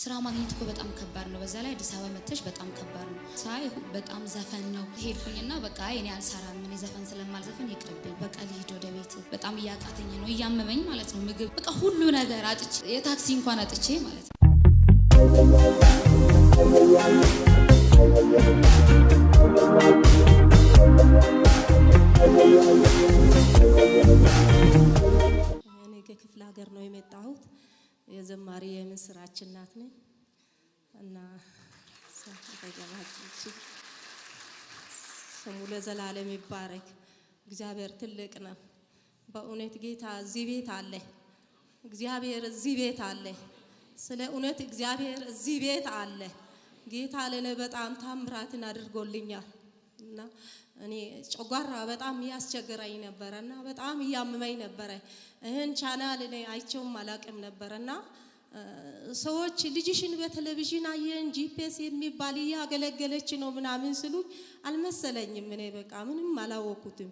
ስራ ማግኘት እኮ በጣም ከባድ ነው። በዛ ላይ አዲስ አበባ መተሽ በጣም ከባድ ነው። ሳይ በጣም ዘፈን ነው ሄድኩኝና በቃ እኔ አልሰራም ምን ዘፈን ስለማልዘፈን ይቅርብኝ በቃ ልሂድ ወደ ቤት። በጣም እያቃተኝ ነው እያመመኝ ማለት ነው። ምግብ በቃ ሁሉ ነገር አጥቼ የታክሲ እንኳን አጥቼ ማለት ነው። እኔ ከክፍለ ሀገር ነው የመጣሁት። የዘማሪ የምስራች እናት ነኝ እና ስሙ ለዘላለም ይባረክ። እግዚአብሔር ትልቅ ነው በእውነት። ጌታ እዚህ ቤት አለ። እግዚአብሔር እዚህ ቤት አለ። ስለ እውነት እግዚአብሔር እዚህ ቤት አለ። ጌታ ለኔ በጣም ታምራትን አድርጎልኛል እና እኔ ጨጓራ በጣም ያስቸገረኝ ነበርና በጣም ያመመኝ ነበር። እህን ቻናል ላይ አይቼውም አላቅም ነበርና ሰዎች ልጅሽን በቴሌቪዥን አየን ጂፒኤስ የሚባል ያገለገለች ነው ምናምን ስሉኝ አልመሰለኝም። እኔ በቃ ምንም አላወኩትም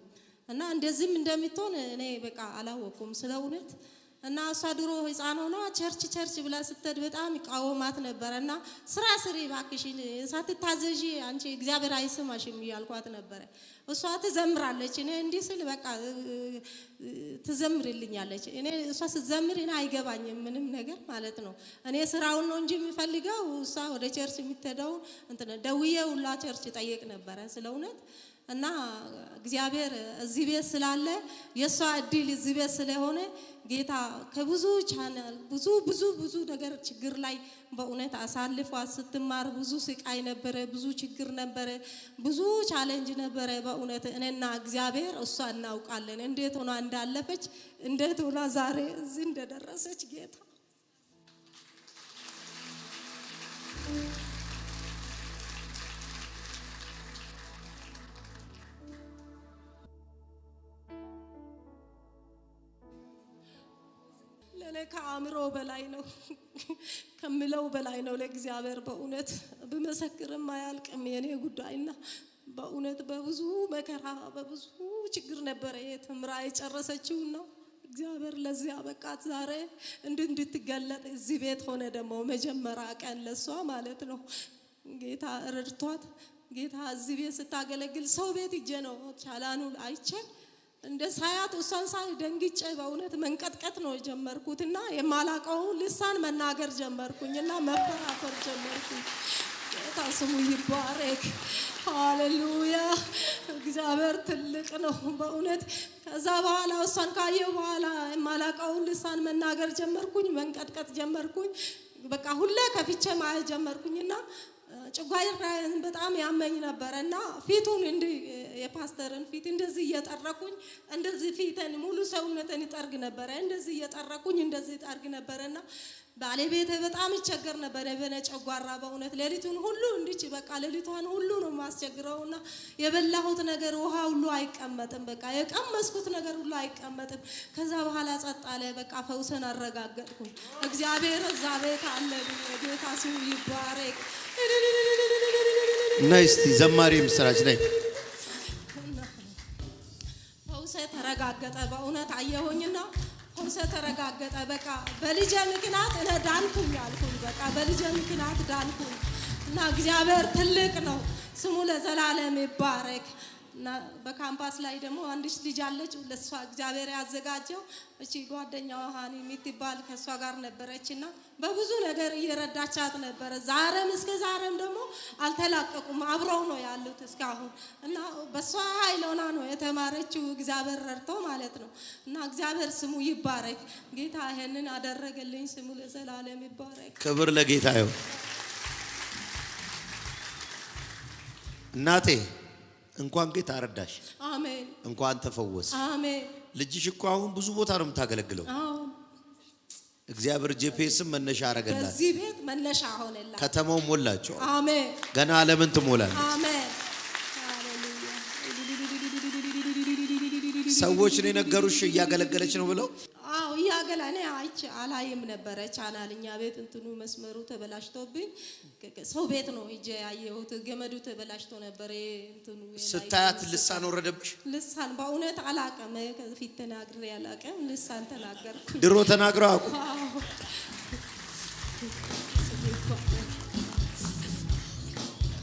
እና እንደዚህም እንደምትሆን እኔ በቃ አላወኩም ስለ እውነት። እና እሷ ድሮ ህፃን ሆና ቸርች ብላ ስትሄድ በጣም ይቃወማት ነበርና ስራ ስሪ ባክሽን ሳትታዘዢ አንቺ እግዚአብሔር አይሰማሽም እያልኳት ነበር። እሷ ትዘምራለች። እኔ እንዲህ ስል በቃ ትዘምርልኛለች። እኔ እሷ ስትዘምር እኔ አይገባኝም ምንም ነገር ማለት ነው። እኔ ስራውን ነው እንጂ የሚፈልገው እሷ ወደ ቸርች የምትሄደው ደውዬ ሁላ ቸርች ጠይቅ ነበረ ስለ እውነት። እና እግዚአብሔር እዚህ ቤት ስላለ የሷ እድል እዚህ ቤት ስለሆነ ጌታ ከብዙ ቻናል ብዙ ነገር ችግር ላይ በእውነት አሳልፏ ስትማር ብዙ ስቃይ ነበረ፣ ብዙ ችግር ነበረ፣ ብዙ ቻሌንጅ ነበረ። በእውነት እኔና እግዚአብሔር እሷ እናውቃለን እንዴት ሆና እንዳለፈች፣ እንዴት ሆና ዛሬ እዚህ እንደደረሰች ጌታ ለኔ ከአእምሮ በላይ ነው ከምለው በላይ ነው። ለእግዚአብሔር በእውነት በመሰክርም አያልቅም የኔ ጉዳይና በእውነት በብዙ መከራ በብዙ ችግር ነበረ የተምራ የጨረሰችው ነው። እግዚአብሔር ለዚህ አበቃት ዛሬ እንድትገለጥ እዚህ ቤት ሆነ። ደግሞ መጀመሪያ ቀን ለሷ ማለት ነው ጌታ ረድቷት ጌታ እዚህ ቤት ስታገለግል ሰው ቤት እጄ ነው ቻላኑ አይቼ እንደ ሳያት እሷን ሳይ ደንግጬ በእውነት መንቀጥቀጥ ነው ጀመርኩትና የማላቀው ልሳን መናገር ጀመርኩኝና መፈራፈር ጀመርኩኝ። ጌታ ስሙ ይባረክ። ሃሌሉያ። እግዚአብሔር ትልቅ ነው በእውነት። ከዛ በኋላ እሷን ካየው በኋላ የማላቀው ልሳን መናገር ጀመርኩኝ፣ መንቀጥቀጥ ጀመርኩኝ። በቃ ሁሌ ከፍቼ ማየት ጀመርኩኝና ጨጓራዬን በጣም ያመኝ ነበርና ፊቱን እንደ የፓስተርን ፊት እንደዚህ እየጠረኩኝ እንደዚህ ፊቴን ሙሉ ሰውነቴን ይጠርግ ነበር። እንደዚህ እየጠረኩኝ እንደዚህ ይጠርግ ነበርና ባለቤቴ በጣም ይቸገር ነበር በጨጓራ በእውነት። ሌሊቱን ሁሉ እንዲች በቃ ሌሊቷን ሁሉ ነው ማስቸግረውና የበላሁት ነገር ውሃ ሁሉ አይቀመጥም፣ በቃ የቀመስኩት ነገር ሁሉ አይቀመጥም። ከዛ በኋላ ጸጥ አለ። በቃ ፈውሰን አረጋገጥኩኝ። እግዚአብሔር እዛ ቤት አለ። ጌታ ስሙ ይባረክ። ነስቲ ዘማሪ ምስራች ነይ። ፈውሰ ተረጋገጠ በእውነት አየሁኝና ፈውሰ ተረጋገጠ። በቃ በልጄ ምክንያት እኔ ዳንኩኝ አልኩኝ። በቃ በልጄ ምክንያት ዳንኩኝ እና እግዚአብሔር ትልቅ ነው ስሙ ለዘላለም ይባረክ። እና በካምፓስ ላይ ደግሞ አንዲት ልጅ አለች። ለሷ እግዚአብሔር ያዘጋጀው እቺ ጓደኛዋ ሃኒ የምትባል ከሷ ጋር ነበረችና በብዙ ነገር እየረዳቻት ነበር። ዛሬም እስከ ዛሬም ደግሞ አልተላቀቁም፣ አብረው ነው ያሉት እስካሁን። እና በሷ ኃይል ሆና ነው የተማረችው እግዚአብሔር ረድቶ ማለት ነው። እና እግዚአብሔር ስሙ ይባረክ። ጌታ ይሄንን አደረገልኝ። ስሙ ለዘላለም ይባረክ። ክብር ለጌታ ይሁን። እናቴ እንኳን ጌታ አረዳሽ። አሜን። እንኳን ተፈወስ። አሜን። ልጅሽ እኮ አሁን ብዙ ቦታ ነው የምታገለግለው። እግዚአብሔር ጂፒኤስም መነሻ አረጋላት። በዚህ ቤት መነሻ ሆነላት። ከተማው ሞላቸው። አሜን። ገና ዓለምን ትሞላለች። አሜን። ሰዎች ነው የነገሩሽ እያገለገለች ነው ብለው? አዎ እያገለኔ አይቼ አላይም ነበረ። ቻናልኛ ቤት እንትኑ መስመሩ ተበላሽቶብኝ ሰው ቤት ነው ሂጄ ያየሁት። ገመዱ ተበላሽቶ ነበር። እንትኑ ስታያት ልሳን ወረደብሽ? ልሳን በእውነት አላቀም። ከፊት ተናግሬ አላቀም። ልሳን ተናገርኩ። ድሮ ተናግረው አቁ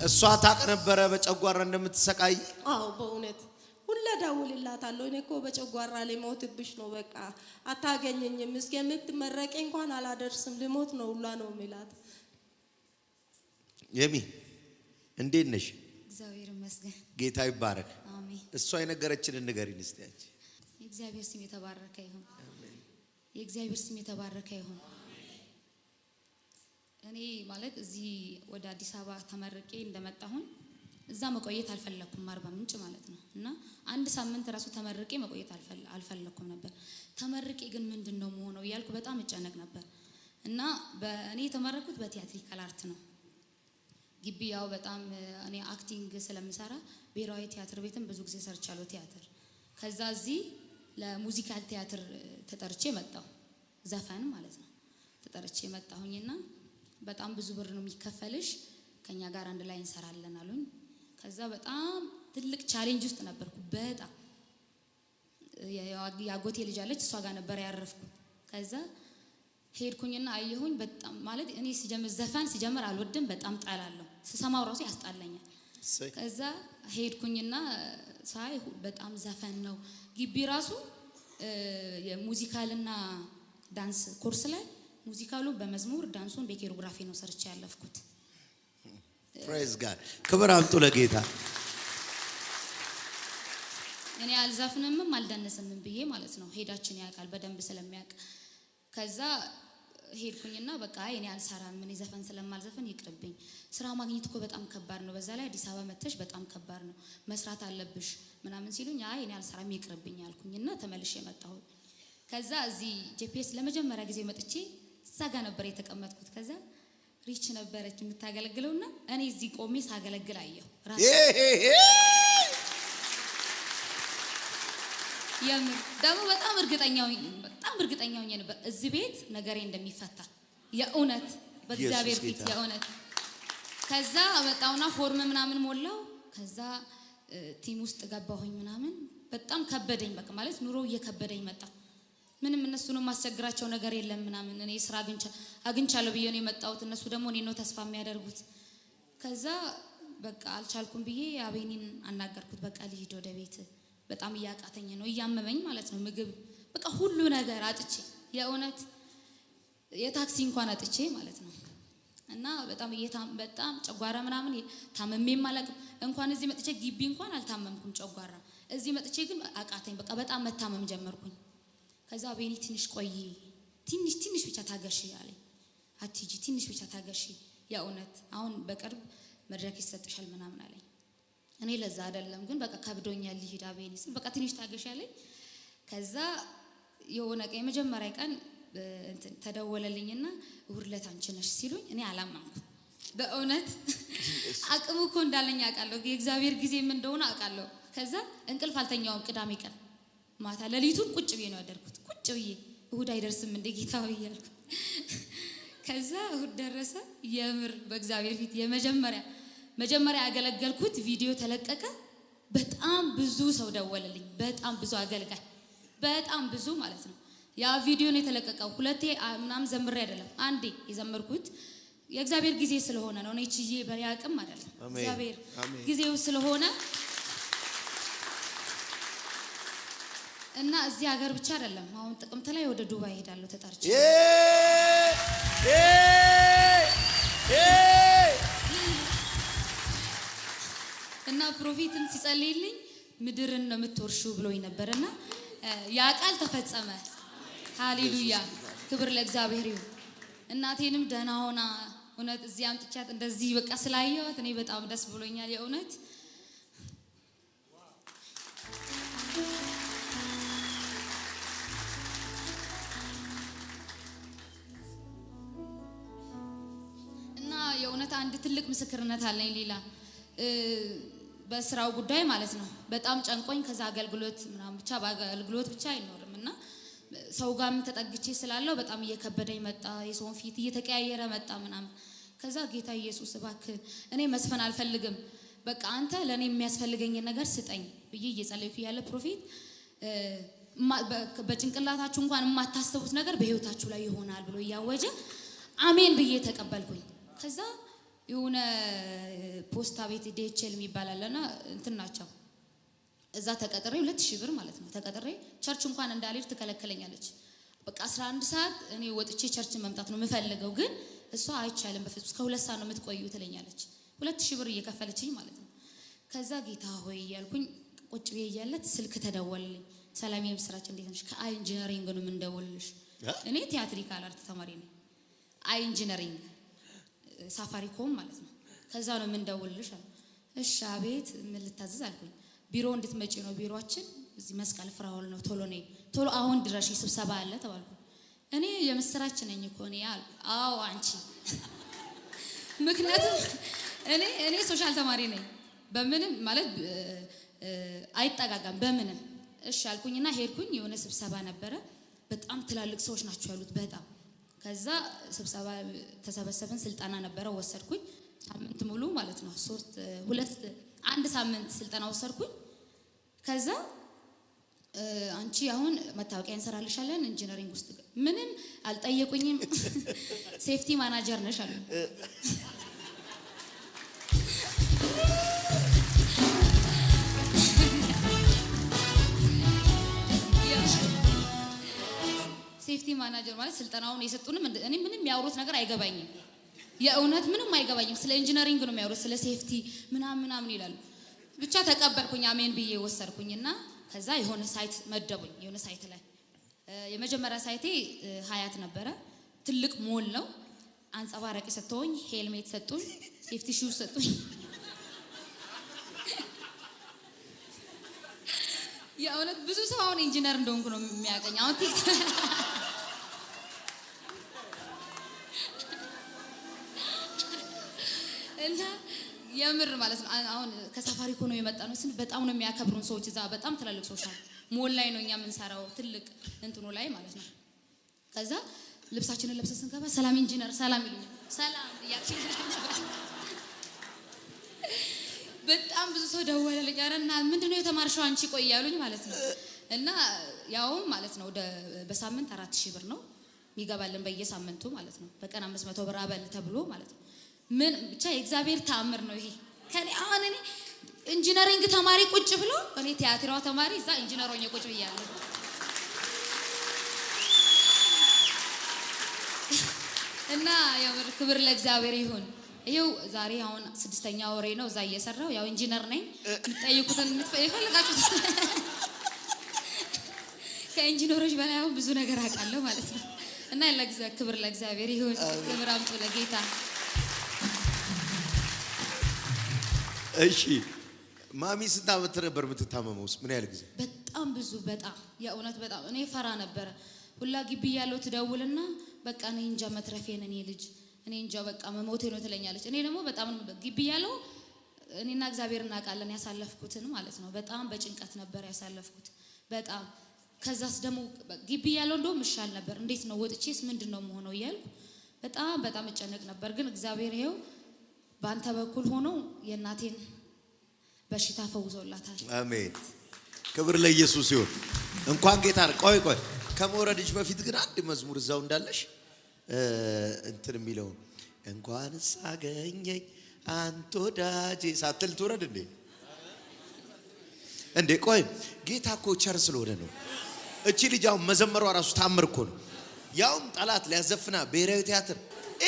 እሷ ታውቅ ነበረ በጨጓራ እንደምትሰቃይ? አዎ በእውነት ሁሌ እደውልላታለሁ። እኔ እኮ በጨጓራ ልሞትብሽ ነው፣ በቃ አታገኘኝም፣ እስከምትመረቂ እንኳን አላደርስም፣ ልሞት ነው ሁላ ነው የሚላት። የሚ እንዴት ነሽ? እግዚአብሔር ይመስገን። ጌታ ይባረክ። አሜን። እሷ የነገረችንን ንገሪን እስቲ አንቺ። የእግዚአብሔር ስም የተባረከ ይሁን። የእግዚአብሔር ስም የተባረከ ይሁን። እኔ ማለት እዚህ ወደ አዲስ አበባ ተመርቄ እንደመጣሁኝ እዛ መቆየት አልፈለኩም፣ አርባ ምንጭ ማለት ነው። እና አንድ ሳምንት ራሱ ተመርቄ መቆየት አልፈለኩም ነበር። ተመርቄ ግን ምንድነው መሆነው እያልኩ በጣም እጨነቅ ነበር። እና እኔ የተመረኩት በቲያትሪካል አርት ነው። ግቢ ያው በጣም እኔ አክቲንግ ስለምሰራ ብሔራዊ ቲያትር ቤትም ብዙ ጊዜ ሰርቻለሁ ቲያትር። ከዛ እዚህ ለሙዚካል ቲያትር ተጠርቼ መጣሁ፣ ዘፈን ማለት ነው። ተጠርቼ መጣሁኝና በጣም ብዙ ብር ነው የሚከፈልሽ፣ ከኛ ጋር አንድ ላይ እንሰራለን አሉኝ። ከዛ በጣም ትልቅ ቻሌንጅ ውስጥ ነበርኩ። በጣም ያጎቴ ልጅ አለች፣ እሷ ጋር ነበር ያረፍኩት። ከዛ ሄድኩኝና አየሁኝ። በጣም ማለት እኔ ዘፈን ሲጀምር አልወድም፣ በጣም ጣላለሁ፣ ስሰማው ራሱ ያስጣለኛል። ከዛ ሄድኩኝና ሳይ በጣም ዘፈን ነው ግቢ ራሱ የሙዚካልና ዳንስ ኮርስ ላይ ሙዚካሉ በመዝሙር ዳንሱን በኮሪዮግራፊ ነው ሰርቼ ያለፍኩት። ፕሬዝ ጋድ፣ ክብር አምጡ ለጌታ። እኔ አልዘፍንምም አልደንስምም ብዬ ማለት ነው። ሄዳችን ያውቃል በደንብ ስለሚያውቅ። ከዛ ሄድኩኝና በቃ እኔ አልሰራም፣ እኔ ዘፈን ስለማልዘፈን ይቅርብኝ፣ ስራ ማግኘት እኮ በጣም ከባድ ነው፣ በዛ ላይ አዲስ አበባ መተሽ በጣም ከባድ ነው፣ መስራት አለብሽ ምናምን ሲሉኝ እኔ አልሰራም ይቅርብኝ አልኩኝና ተመልሼ መጣሁ። ከዛ እዚህ ጂፒኤስ ለመጀመሪያ ጊዜ መጥቼ እዛ ጋር ነበር የተቀመጥኩት። ከዛ ሪች ነበረች የምታገለግለውና እኔ እዚህ ቆሜ ሳገለግል አየሁ ራሴ። የምር ደግሞ በጣም እርግጠኛ ሆኜ ነበር እዚህ ቤት ነገሬ እንደሚፈታ የእውነት በእግዚአብሔር ፊት የእውነት። ከዛ መጣውና ፎርም ምናምን ሞላው። ከዛ ቲም ውስጥ ገባሁኝ ምናምን። በጣም ከበደኝ፣ በቃ ማለት ኑሮ እየከበደኝ መጣ። ምንም እነሱንም ማስቸግራቸው ነገር የለም ምናምን። እኔ ስራ አግኝቻለሁ ብዬ ነው የመጣሁት፣ እነሱ ደግሞ እኔ ነው ተስፋ የሚያደርጉት። ከዛ በቃ አልቻልኩም ብዬ አቤኒን አናገርኩት። በቃ ልሂድ ወደ ቤት፣ በጣም እያቃተኝ ነው፣ እያመመኝ ማለት ነው። ምግብ በቃ ሁሉ ነገር አጥቼ የእውነት የታክሲ እንኳን አጥቼ ማለት ነው። እና በጣም ጨጓራ ምናምን ታመሜም አላውቅም። እንኳን እዚህ መጥቼ ግቢ እንኳን አልታመምኩም ጨጓራ። እዚህ መጥቼ ግን አቃተኝ፣ በቃ በጣም መታመም ጀመርኩኝ። ከዛ አቤኒ ትንሽ ቆይ፣ ትንሽ ብቻ ታገሺ አለኝ። አትሂጂ፣ ትንሽ ብቻ ታገሺ፣ የእውነት አሁን በቅርብ መድረክ ይሰጥሻል ምናምን አለኝ። እኔ ለዛ አይደለም ግን በቃ ከብዶኛል ልሂድ አቤኒ ስል በቃ ትንሽ ታገሺ አለኝ። ከዛ የሆነ ቀን የመጀመሪያ ቀን ተደወለልኝና እሑድ ዕለት አንቺ ነሽ ሲሉኝ እኔ አላማንኩም። በእውነት አቅሙ እኮ እንዳለኝ አውቃለሁ፣ የእግዚአብሔር ጊዜ ምን እንደሆነ አውቃለሁ። ከዛ እንቅልፍ አልተኛውም። ቅዳሜ ቀን ማታ ሌሊቱን ቁጭ ብዬ ነው ያደርኩት። ቁጭ ብዬ እሑድ አይደርስም እንደ ጌታ ብዬ አልኩ። ከዛ እሑድ ደረሰ። የምር በእግዚአብሔር ፊት መጀመሪያ ያገለገልኩት ቪዲዮ ተለቀቀ። በጣም ብዙ ሰው ደወለልኝ፣ በጣም ብዙ አገልጋይ፣ በጣም ብዙ ማለት ነው። ያ ቪዲዮ ነው የተለቀቀው። ሁለቴ ምናምን ዘምሬ አይደለም አንዴ የዘመርኩት። የእግዚአብሔር ጊዜ ስለሆነ ነው። እኔ ችዬ በያቅም አይደለም፣ እግዚአብሔር ጊዜው ስለሆነ እና እዚህ ሀገር ብቻ አይደለም። አሁን ጥቅምት ላይ ወደ ዱባይ ሄዳለሁ ተጠርቼ። እና ፕሮፌትም ሲጸልይልኝ ምድርን ነው የምትወርሺው ብሎኝ ነበርና ያ ቃል ተፈጸመ። ሃሌሉያ፣ ክብር ለእግዚአብሔር ይሁን። እናቴንም ደህና ሆና እውነት እዚህ አምጥቻት እንደዚህ በቃ ስላየኋት እኔ በጣም ደስ ብሎኛል የእውነት። እና የእውነት አንድ ትልቅ ምስክርነት አለኝ ሌላ በስራው ጉዳይ ማለት ነው። በጣም ጨንቆኝ ከዛ አገልግሎት ምናምን ብቻ በአገልግሎት ብቻ አይኖርም እና ሰው ጋርም ተጠግቼ ስላለው በጣም እየከበደኝ መጣ። የሰውን ፊት እየተቀያየረ መጣ ምናምን። ከዛ ጌታ ኢየሱስ እባክህ እኔ መስፈን አልፈልግም፣ በቃ አንተ ለእኔ የሚያስፈልገኝን ነገር ስጠኝ ብዬ እየጸለይኩ ያለ ፕሮፌት በጭንቅላታችሁ እንኳን የማታስቡት ነገር በህይወታችሁ ላይ ይሆናል ብሎ እያወጀ አሜን ብዬ ተቀበልኩኝ። ከዛ የሆነ ፖስታ ቤት ዲኤችኤል የሚባል አለና እንትን ናቸው እዛ ተቀጥሬ 2000 ብር ማለት ነው ተቀጥሬ ቸርች እንኳን እንዳልሄድ ትከለክለኛለች። በቃ 11 ሰዓት እኔ ወጥቼ ቸርችን መምጣት ነው የምፈልገው፣ ግን እሷ አይቻልም በፍጹም እስከ 2 ሰዓት ነው የምትቆዩ ትለኛለች። 2000 ብር እየከፈለችኝ ማለት ነው። ከዛ ጌታ ሆይ ያልኩኝ ቁጭ ብዬ እያለት ስልክ ተደወለልኝ። ሰላም የምስራች እንዴት ነሽ? ከአይ ኢንጂነሪንግ ነው የምንደውልልሽ። እኔ ቲያትሪካል አርት ተማሪ ነኝ። አይ ኢንጂነሪንግ ሳፋሪኮም ማለት ነው። ከዛ ነው የምንደውልልሽ አለ። እሺ አቤት ምን ልታዘዝ አልኩኝ። ቢሮ እንድትመጪ ነው፣ ቢሮአችን እዚህ መስቀል ፍራውል ነው፣ ቶሎ ነይ፣ ቶሎ አሁን ድረሽ ስብሰባ አለ ተባልኩ። እኔ የምስራች ነኝ እኮ እኔ አልኩ። አዎ አንቺ ምክንያቱም እኔ ሶሻል ተማሪ ነኝ፣ በምንም ማለት አይጠጋጋም በምንም። እሺ አልኩኝና ሄድኩኝ። የሆነ ስብሰባ ነበረ፣ በጣም ትላልቅ ሰዎች ናቸው ያሉት በጣም። ከዛ ስብሰባ ተሰበሰብን፣ ስልጠና ነበረ ወሰድኩኝ። ሳምንት ሙሉ ማለት ነው አንድ ሳምንት ስልጠና ወሰድኩኝ። ከዛ አንቺ አሁን መታወቂያ እንሰራልሻለን ኢንጂነሪንግ ውስጥ ምንም አልጠየቁኝም። ሴፍቲ ማናጀር ነሽ አሉ። ሴፍቲ ማናጀር ማለት ስልጠናውን የሰጡንም እኔ ምንም ያወሩት ነገር አይገባኝም። የእውነት ምንም አይገባኝም። ስለ ኢንጂነሪንግ ነው የሚያወሩት፣ ስለ ሴፍቲ ምናምን ይላሉ። ብቻ ተቀበልኩኝ፣ አሜን ብዬ ወሰድኩኝና ከዛ የሆነ ሳይት መደቡኝ። የሆነ ሳይት ላይ የመጀመሪያ ሳይቴ ሀያት ነበረ። ትልቅ ሞል ነው። አንጸባራቂ ሰጥተውኝ፣ ሄልሜት ሰጡኝ፣ ሴፍቲ ሹዝ ሰጡኝ። የእውነት ብዙ ሰው አሁን ኢንጂነር እንደሆንኩ ነው የሚያቀኝ አሁን እና የምር ማለት ነው። አሁን ከሳፋሪኮ ነው የመጣ ነው ስን በጣም ነው የሚያከብሩን ሰዎች እዛ በጣም ትላልቅ ሰዎች አሉ። ሞል ላይ ነው እኛ የምንሰራው ትልቅ እንትኑ ላይ ማለት ነው። ከዛ ልብሳችንን ለብሰን ስንገባ ሰላም ኢንጂነር ሰላም ይሉኛል። ሰላም ያቺን በጣም ብዙ ሰው ደወለልኝ። አረና ምንድነው የተማርሽው አንቺ ቆይ ያሉኝ ማለት ነው። እና ያው ማለት ነው በሳምንት 4000 ብር ነው የሚገባልን በየሳምንቱ ማለት ነው። በቀን 500 ብር አበል ተብሎ ማለት ነው። ምን ብቻ የእግዚአብሔር ተአምር ነው ይሄ። ከኔ አሁን እኔ ኢንጂነሪንግ ተማሪ ቁጭ ብሎ እኔ ቲያትራው ተማሪ እዛ ኢንጂነር ሆኜ ቁጭ ብያለሁ። እና ያው ክብር ለእግዚአብሔር ይሁን። ይሄው ዛሬ አሁን 6ኛ ወሬ ነው እዛ እየሰራው ያው ኢንጂነር ነኝ። የምትጠይቁትን የፈለጋችሁት ከኢንጂነሮች በላይ አሁን ብዙ ነገር አውቃለሁ ማለት ነው። እና ክብር ለእግዚአብሔር ይሁን። ክብር አምጡ ለጌታ። እሺ ማሚ ስንት ዓመት ነበር የምትታመመው? ምን ያህል ጊዜ? በጣም ብዙ በጣም የእውነት በጣም እኔ ፈራ ነበረ። ሁላ ግቢ ያለው ትደውልና በቃ እኔ እንጃ መትረፌን እኔ ልጅ እኔ እንጃ በቃ መሞቴ ነው ትለኛለች። እኔ ደግሞ በጣም ግቢ ያለው እኔና እግዚአብሔር እናውቃለን ያሳለፍኩትን ማለት ነው። በጣም በጭንቀት ነበር ያሳለፍኩት በጣም። ከዛስ ደግሞ ግቢ ያለው እንደውም ይሻል ነበር። እንዴት ነው ወጥቼስ ምንድነው መሆነው እያልኩ በጣም እጨነቅ ነበር። ግን እግዚአብሔር ይሄው በአንተ በኩል ሆኖ የእናቴን በሽታ ፈውዞላታል። አሜን። ክብር ለኢየሱስ ይሁን። እንኳን ጌታ ቆይ ከመውረድሽ በፊት ግን አንድ መዝሙር እዛው እንዳለሽ እንትን የሚለው እንኳንስ አገኘኝ አንተ ወዳጄ ሳትል ትውረድ እንዴ ቆይ ጌታ እኮ ቸር ስለሆነ ነው። እቺ ልጅ አሁን መዘመሯ ራሱ ተአምር እኮ ነው። ያውም ጠላት ሊያዘፍና ብሔራዊ ቲያትር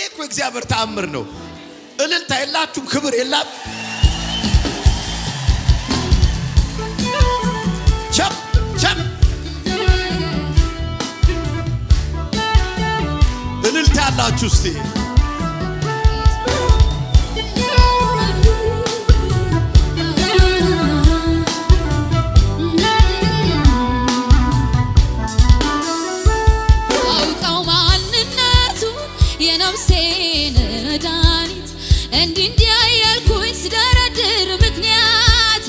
እኮ እግዚአብሔር ተአምር ነው። እልልታ የላችሁም? ክብር የላችሁ? ቸም እልልታ ያላችሁ እስቲ አውቀው ማንነቱ የነፍሴን መድኃኒት እንዲህ ያልኩኝ ስደረድር ምክንያት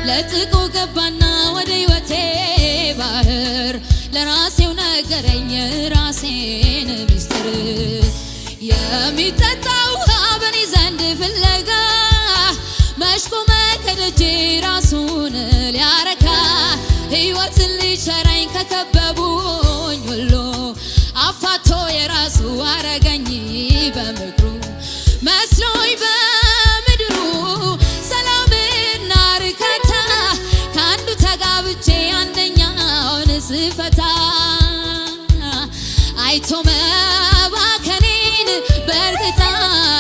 ለጥቆ ገባና ወደ ሕይወቴ ባህር ለራሴው ነገረኝ ራሴን ሚስጥር የሚጠጣ ውሃ በኔ ዘንድ ፍለጋ መሽቆመ ከደጄ ራሱን ሊያረካ ሕይወትን ሊቸረኝ ከከበቡኝ ሁሉ አፋቶ የራሱ አረገኝ በምክሩ አይቶ መባከኔን በእርግጥ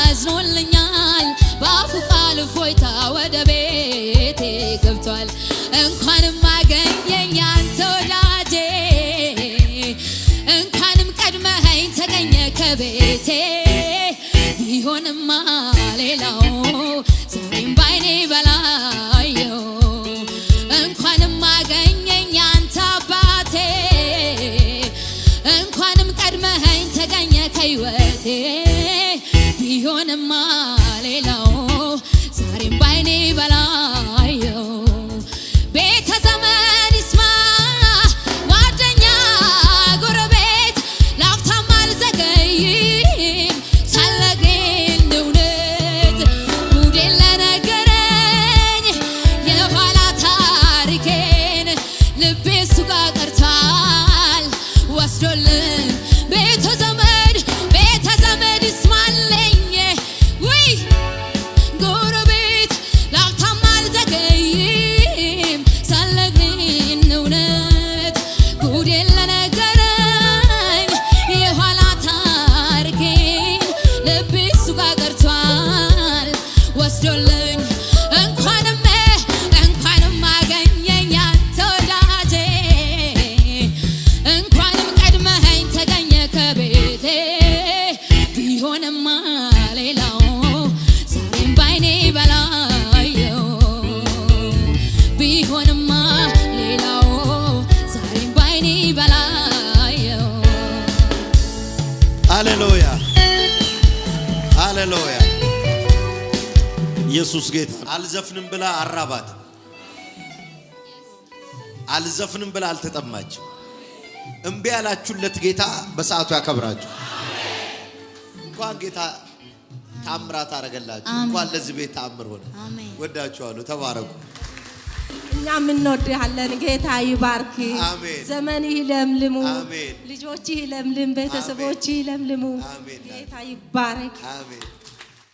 አዝኖልኛል። በአፉ ቃል እፎይታ ወደ ቤቴ ገብቷል። እንኳንም አገኘኝ አንተ ወዳጄ፣ እንኳንም ቀድመኸኝ ተገኘ ከቤቴ። ቢሆንማ ሌላው ዛሬም ባይኔ በላየው፣ እንኳንም አገኘኝ አንተ አባቴ፣ እንኳንም ቀድመኸኝ ተገኘ ከሕይወቴ። ቢሆንማ ሌላው ዛሬም ባይኔ በላየው። ቤተ ዘመድ ይስማ ጓደኛ ጎረቤት ላፍታም አልዘገይም ሳለግን እውነት ጉዴን ለነገረኝ የኋላ ታሪኬን ልቤ እሱ ጋር ቀርቷል ወስዶልን። ቤተ ዘመድ ይስማልኝ ውይ ጎረቤት ላፍታም አልዘገይም ሳለግን እውነት ጉዴን ለነገረኝ የኋላ ታሪኬን ልቤ እሱ ጋር ቀርቷል ወስዶልኝ። እንኳንም አገኘኝ አንተ ወዳጄ፣ እንኳንም ቀድመኸኝ ተገኘ ከቤቴ። ቢሆንማ ሌላው ዛሬም ባይኔ በላየው፣ ቢሆንማ ሌላው ዛሬም ባይኔ በላየው። ሃሌሉያ ሃሌሉያ። ኢየሱስ ጌታ። አልዘፍንም ብላ አራባት፣ አልዘፍንም ብላ አልተጠማችም። እምቢ ያላችሁለት ጌታ በሰዓቱ ያከብራችሁ። እንኳን ጌታ ታምራት አረገላችሁ። እንኳን ለዚህ ቤት ታምር ሆነ። ወዳችኋለሁ። ተባረኩ። እኛም እንወድሃለን። ጌታ ይባርክ። አሜን። ዘመንህ ይለምልሙ። አሜን። ልጆችህ ይለምልም። ቤተሰቦችህ ይለምልሙ። አሜን። ጌታ ይባረክ። አሜን።